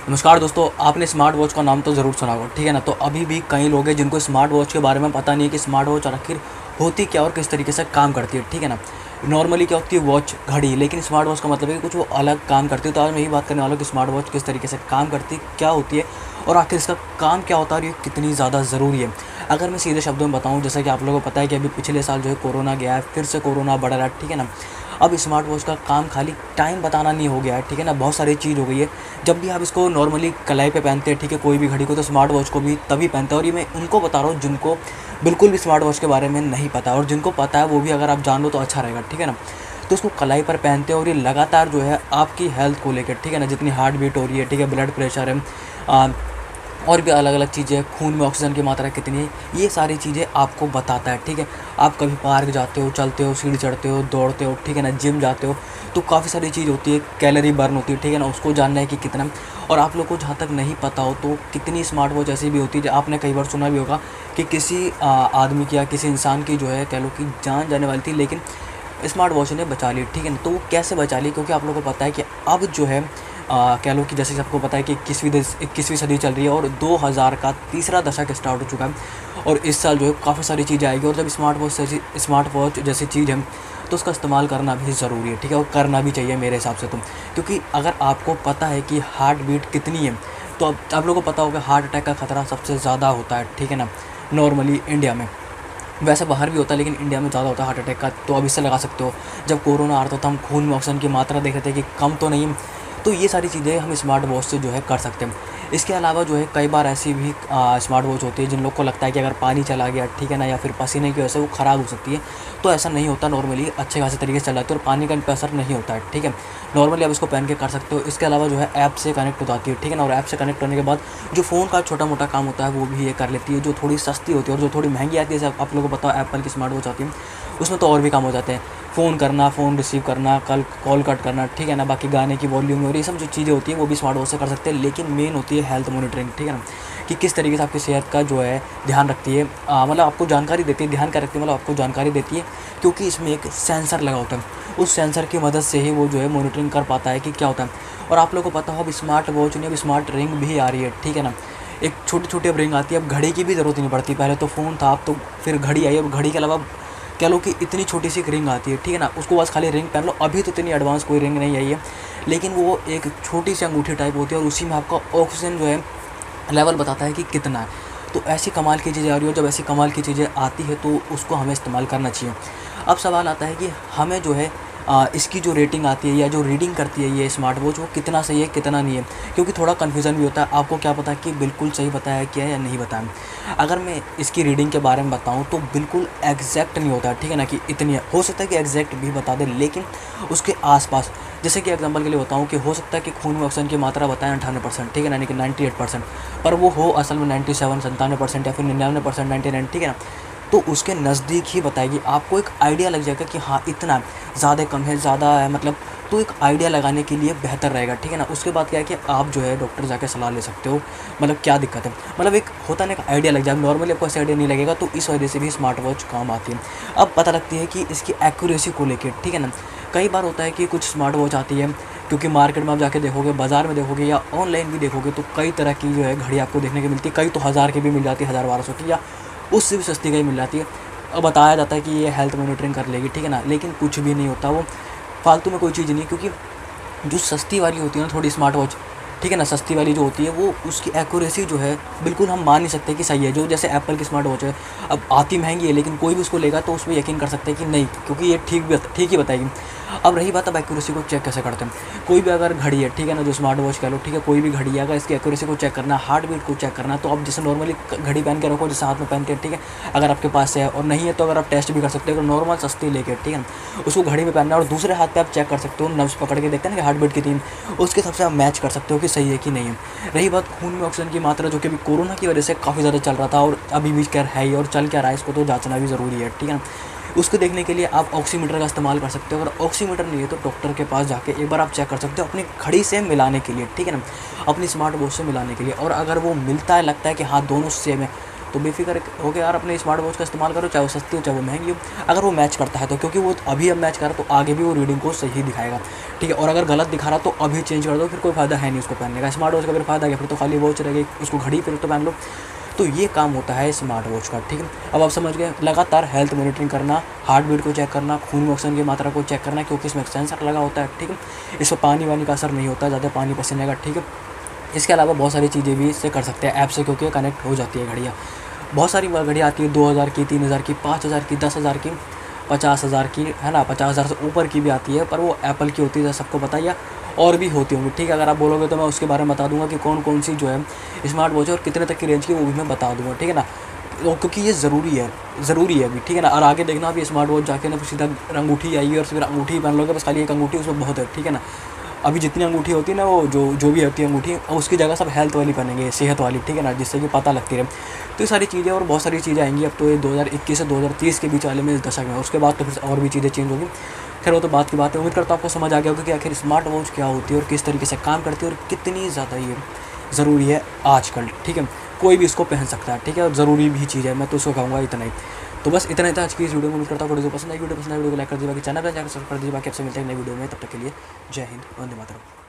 नमस्कार दोस्तों, आपने स्मार्ट वॉच का नाम तो ज़रूर सुना होगा, ठीक है ना। तो अभी भी कई लोग हैं जिनको स्मार्ट वॉच के बारे में पता नहीं है कि स्मार्ट वॉच आखिर होती क्या और किस तरीके से काम करती है, ठीक है ना। नॉर्मली क्या होती है, वॉच, घड़ी, लेकिन स्मार्ट वॉच का मतलब है कि कुछ वो अलग काम करती है। तो आज मैं यही बात करने वाला हूँ कि स्मार्ट वॉच किस तरीके से काम करती है, क्या होती है और आखिर इसका काम क्या होता है और ये कितनी ज़्यादा ज़रूरी है। अगर मैं सीधे शब्दों में बताऊँ, जैसा कि आप लोगों को पता है कि अभी पिछले साल जो है कोरोना गया है, फिर से कोरोना बढ़ रहा है, ठीक है ना। अब स्मार्ट वॉच का काम खाली टाइम बताना नहीं हो गया है, ठीक है ना। बहुत सारी चीज़ हो गई है। जब भी आप इसको नॉर्मली कलाई पे पहनते हैं, ठीक है, कोई भी घड़ी को, तो स्मार्ट वॉच को भी तभी पहनते हैं। और ये मैं उनको बता रहा हूँ जिनको बिल्कुल भी स्मार्ट वॉच के बारे में नहीं पता, और जिनको पता है वो भी अगर आप जान लो तो अच्छा रहेगा, ठीक है ना। तो उसको कलाई पर पहनते हैं और ये लगातार जो है आपकी हेल्थ को लेकर, ठीक है ना, जितनी हार्ट बीट हो रही है, ठीक है, ब्लड प्रेशर है, और भी अलग अलग चीज़ें, खून में ऑक्सीजन की मात्रा कितनी है, ये सारी चीज़ें आपको बताता है, ठीक है। आप कभी पार्क जाते हो, चलते हो, सीढ़ी चढ़ते हो, दौड़ते हो, ठीक है ना, जिम जाते हो, तो काफ़ी सारी चीज़ होती है, कैलोरी बर्न होती है, ठीक है ना, उसको जानना है कि कितना। और आप लोग को जहाँ तक नहीं पता हो तो कितनी स्मार्ट वॉच ऐसी भी होती है, आपने कई बार सुना भी होगा कि किसी आदमी की या किसी इंसान की जो है, कह लो कि जान जाने वाली थी, लेकिन स्मार्ट वॉच ने बचा ली, ठीक है ना। तो वो कैसे बचा ली, क्योंकि आप लोगों को पता है कि अब जो है कह लो कि जैसे सबको पता है कि 21वीं सदी चल रही है और 2000 का तीसरा दशक स्टार्ट हो चुका है। और इस साल जो है काफ़ी सारी चीज़ें आएगी, और जब स्मार्ट वॉच जैसी चीज़ है तो उसका इस्तेमाल करना भी ज़रूरी है, ठीक है, और करना भी चाहिए मेरे हिसाब से। क्योंकि अगर आपको पता है कि हार्ट बीट कितनी है, तो अब आप लोगों को पता होगा हार्ट अटैक का खतरा सबसे ज़्यादा होता है, ठीक है ना, नॉर्मली इंडिया में। वैसे बाहर भी होता है लेकिन इंडिया में ज़्यादा होता है हार्ट अटैक का। तो अब इससे लगा सकते हो, जब कोरोना आ रहा था तो हम खून में ऑक्सीजन की मात्रा देख रहे थे कि कम तो नहीं है। तो ये सारी चीज़ें हम स्मार्ट वॉच से जो है कर सकते हैं। इसके अलावा जो है कई बार ऐसी भी स्मार्ट वॉच होती है जिन लोग को लगता है कि अगर पानी चला गया, ठीक है ना, या फिर पसीने की वजह से वो ख़राब हो सकती है। तो ऐसा नहीं होता, नॉर्मली अच्छे खासे तरीके से चल जाती है और पानी का इन पर असर नहीं होता है, ठीक है। नॉर्मली आप इसको पहन के कर सकते हो। इसके अलावा जो है ऐप से कनेक्ट हो जाती है, ठीक है ना, और ऐप से कनेक्ट होने के बाद जो फ़ोन का छोटा मोटा काम होता है वो भी ये कर लेती है। जो थोड़ी सस्ती होती है और जो थोड़ी महंगी आती है, जैसे आप लोगों को पता है एप्पल की स्मार्ट वॉच आती है, उसमें तो और भी काम हो जाते हैं। फ़ोन करना, फ़ोन रिसीव करना, कॉल कट करना, ठीक है ना, बाकी गाने की वॉल्यूम और ये सब जो चीज़ें होती हैं वो भी स्मार्ट वॉच से कर सकते हैं। लेकिन मेन होती है हेल्थ मॉनिटरिंग, ठीक है ना, कि किस तरीके से आपकी सेहत का जो है ध्यान रखती है, मतलब आपको जानकारी देती है, ध्यान क्या रखती है, मतलब आपको जानकारी देती है, क्योंकि इसमें एक सेंसर लगा होता है। उस सेंसर की मदद से ही वो जो है मॉनिटरिंग कर पाता है कि क्या होता है। और आप लोगों को पता हो, अब स्मार्ट वॉच नहीं, अब स्मार्ट रिंग भी आ रही है, ठीक है ना। एक छोटी छोटी अब रिंग आती है, अब घड़ी की भी ज़रूरत नहीं पड़ती। पहले तो फ़ोन था, अब तो फिर घड़ी आई। अब घड़ी के अलावा कह लो कि इतनी छोटी सी एक रिंग आती है, ठीक है ना, उसको बस खाली रिंग पहन लो। अभी तो इतनी एडवांस कोई रिंग नहीं आई है, लेकिन वो एक छोटी सी अंगूठी टाइप होती है और उसी में आपका ऑक्सीजन जो है लेवल बताता है कि कितना है। तो ऐसी कमाल की चीज़ें आ रही हो, जब ऐसी कमाल की चीज़ें आती है तो उसको हमें इस्तेमाल करना चाहिए। अब सवाल आता है कि हमें जो है इसकी जो रेटिंग आती है या जो रीडिंग करती है ये स्मार्ट वॉच, वो कितना सही है कितना नहीं है, क्योंकि थोड़ा कन्फ्यूज़न भी होता है। आपको क्या पता है कि बिल्कुल सही बताया क्या है या नहीं बताया। अगर मैं इसकी रीडिंग के बारे में बताऊं तो बिल्कुल एग्जैक्ट नहीं होता है, ठीक है ना, कि इतनी है। हो सकता है कि एग्जैक्ट भी बता दे, लेकिन उसके आसपास, जैसे कि एग्जांपल के लिए बताऊं कि हो सकता है कि खून में ऑक्सीजन की मात्रा बताएं 98%, ठीक है ना, यानी कि 98%, पर वो हो असल में 97, 97% या फिर 99%, 99, ठीक है ना। तो उसके नज़दीक ही बताएगी, आपको एक आइडिया लग जाएगा कि हाँ इतना है, ज़्यादा कम है, ज़्यादा है, मतलब तो एक आइडिया लगाने के लिए बेहतर रहेगा, ठीक है ना। उसके बाद क्या है कि आप जो है डॉक्टर जाके सलाह ले सकते हो, मतलब क्या दिक्कत है, मतलब एक होता है ना, एक आइडिया लग जाए। नॉर्मली आपको ऐसा आइडिया नहीं लगेगा, तो इस वजह से भी स्मार्ट वॉच काम आती है। अब पता लगती है कि इसकी एक्यूरेसी को लेकर, ठीक है ना। कई बार होता है कि कुछ स्मार्ट वॉच आती है, क्योंकि मार्केट में आप जाके देखोगे, बाज़ार में देखोगे या ऑनलाइन भी देखोगे, तो कई तरह की जो है घड़ी आपको देखने को मिलती है। कई तो हज़ार की भी मिल जाती है, 1000-1200 की, या उससे भी सस्ती कहीं मिल जाती है। अब बताया जाता है कि ये हेल्थ मॉनिटरिंग कर लेगी, ठीक है ना, लेकिन कुछ भी नहीं होता, वो फालतू में कोई चीज़ नहीं है। क्योंकि जो सस्ती वाली होती है ना थोड़ी स्मार्ट वॉच, ठीक है ना, सस्ती वाली जो होती है वो उसकी एक्यूरेसी जो है बिल्कुल हम मान नहीं सकते कि सही है। जो जैसे एप्पल की स्मार्ट वॉच है, अब आती महंगी है लेकिन कोई भी उसको लेगा तो उस पर यकीन कर सकते हैं कि नहीं, क्योंकि ये ठीक ही बताएगी। अब रही बात, अब एक्यूरेसी को चेक कैसे करते हैं। कोई भी अगर घड़ी है, ठीक है ना, जो स्मार्ट वॉच कह लो, ठीक है, कोई भी घड़ी है, अगर इसकी एक्यूरेसी को चेक करना, हार्ट बीट को चेक करना, तो आप जैसे नॉर्मली घड़ी पहन के रखो, जैसे हाथ में पहनते हैं, ठीक है, अगर आपके पास है, और नहीं है तो अगर आप टेस्ट भी कर सकते हो, अगर नॉर्मल सस्ती लेके, ठीक है ना, उसको घड़ी में पहनना, और दूसरे हाथ पे आप चेक कर सकते हो, नब्ज़ पकड़ के देखते हैं ना कि हार्ट बीट कितनी, उसके हिसाब से आप मैच कर सकते हो कि सही है कि नहीं है। रही बात खून में ऑक्सीजन की मात्रा, जो कि अभी कोरोना की वजह से काफ़ी ज़्यादा चल रहा था और अभी भी खैर है ही, और चल क्या रहा है इसको तो जांचना भी ज़रूरी है, ठीक है ना। उसको देखने के लिए आप ऑक्सीमीटर का इस्तेमाल कर सकते हो। अगर ऑक्सीमीटर नहीं है तो डॉक्टर के पास जाके एक बार आप चेक कर सकते हो अपनी घड़ी से मिलाने के लिए, ठीक है ना, अपनी स्मार्ट वॉच से मिलाने के लिए। और अगर वो मिलता है, लगता है कि हाँ दोनों सेम है, तो बेफिक्र हो के यार अपने स्मार्ट वॉच का इस्तेमाल करो, चाहे वो सस्ती हो चाहे वो महंगी हो। अगर वो मैच करता है तो, क्योंकि वो अभी अब मैच कर रहा है तो आगे भी वो रीडिंग को सही दिखाएगा, ठीक है। और अगर गलत दिखा रहा तो अभी चेंज कर दो, फिर कोई फायदा है नहीं उसको पहनने का। स्मार्ट वॉच का फिर फायदा क्या, फिर तो खाली वॉच रहेगी, उसको घड़ी फिर तो पहन लो। तो ये काम होता है स्मार्ट वॉच का, ठीक है। अब आप समझ गए, लगातार हेल्थ मॉनिटरिंग करना, हार्ट बीट को चेक करना, खून में ऑक्सीजन की मात्रा को चेक करना, क्योंकि इसमें सेंसर लगा होता है, ठीक है। इसमें पानी वानी का असर नहीं होता, ज़्यादा पानी पसीने का, ठीक है। इसके अलावा बहुत सारी चीज़ें भी इससे कर सकते हैं ऐप से, क्योंकि कनेक्ट हो जाती है घड़ियाँ। बहुत सारी घड़ियाँ आती है 2000 की, 3000 की, 5000 की, 10,000 की, 50,000 की, है ना, 50,000 से ऊपर की भी आती है, पर वो एप्पल की होती है, सबको पता ही है। और भी होती होंगी, ठीक है। अगर आप बोलोगे तो मैं उसके बारे में बता दूंगा कि कौन कौन सी जो है स्मार्ट वॉच है और कितने तक की रेंज की, वो भी मैं बता दूंगा, ठीक है ना। तो क्योंकि ये ज़रूरी है अभी, ठीक है ना। और आगे देखना अभी स्मार्ट वॉच जाके ना सीधा अंगूठी आएगी और फिर अंगूठी पहन लोगे, बस खाली एक अंगूठी उसमें बहुत है, ठीक है ना। अभी जितनी अंगूठी होती है ना, वो जो भी होती है अंगूठी, उसकी जगह सब हेल्थ वाली पहनेंगे, सेहत वाली, ठीक है ना, जिससे कि पता लगती रहे। तो ये सारी चीज़ें और बहुत सारी चीज़ें आएंगी। अब तो ये 2021 से 2030 के बीच वाले में, इस दशक में, उसके बाद तो फिर और भी चीज़ें चेंज होगी। खैर वो तो बात की बात है। उम्मीद करता हूँ आपको समझ आ गया होगा कि आखिर स्मार्ट वॉच क्या होती है और किस तरीके से काम करती है और कितनी ज़्यादा ये ज़रूरी है आजकल, ठीक है। कोई भी इसको पहन सकता है, ठीक है, और ज़रूरी भी चीज़ है। मैं तो उसको कहूँगा इतना ही। तो बस इतना ही था आज की इस वीडियो में। उम्मीद करता हूँ वीडियो पसंद आई। वीडियो पसंद आई वीडियो को लाइक कर दीजिए, बाकी चैनल पर जाकर सब्सक्राइब कर दीजिए। बाकी आपसे मिलते हैं नई वीडियो में, तब तक के लिए जय हिंद, वंदे मातरम।